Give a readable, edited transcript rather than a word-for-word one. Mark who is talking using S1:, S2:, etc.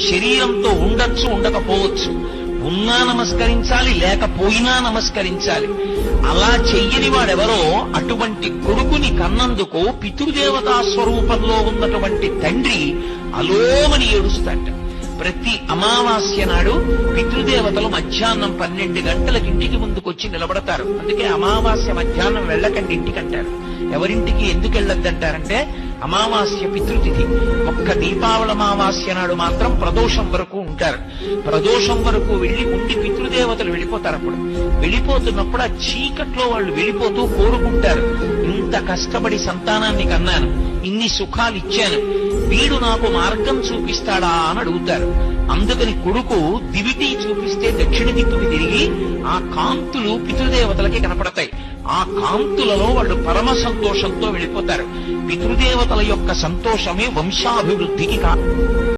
S1: శరీరంతో ఉండొచ్చు, ఉండకపోవచ్చు, ఉన్నా నమస్కరించాలి, లేకపోయినా నమస్కరించాలి. అలా చెయ్యని వాడెవరో అటువంటి కొడుకుని కన్నందుకు పితృదేవతా స్వరూపంలో ఉన్నటువంటి తండ్రి అలోమని ఏడుస్తాట. ప్రతి అమావాస్య నాడు పితృదేవతలు మధ్యాహ్నం 12 గంటలకు ఇంటికి ముందుకొచ్చి నిలబడతారు. అందుకే అమావాస్య మధ్యాహ్నం వెళ్ళకండి ఇంటికంటారు. ఎవరింటికి ఎందుకు వెళ్ళొద్దంటారంటే అమావాస్య పితృతిథి. ఒక్క దీపావళి అమావాస్య నాడు మాత్రం ప్రదోషం వరకు ఉంటారు. ప్రదోషం వరకు వెళ్లి ఉండి పితృదేవతలు వెళ్ళిపోతారు. అప్పుడు వెళ్ళిపోతున్నప్పుడు ఆ చీకట్లో వాళ్ళు వెళ్ళిపోతూ కోరుకుంటారు, ఇంత కష్టపడి సంతానాన్ని కన్నాను, ఇన్ని సుఖాలు ఇచ్చాను, వీడు నాకు మార్గం చూపిస్తాడా అని అడుగుతారు. అందుకని కొడుకు దివిటి చూపిస్తే దక్షిణ దిక్కుకి తిరిగి ఆ కాంతులు పితృదేవతలకి కనపడతాయి. ఆ కాంతులలో వాళ్ళు పరమ సంతోషంతో వెళ్ళిపోతారు. పితృదేవతల యొక్క సంతోషమే వంశాభివృద్ధికి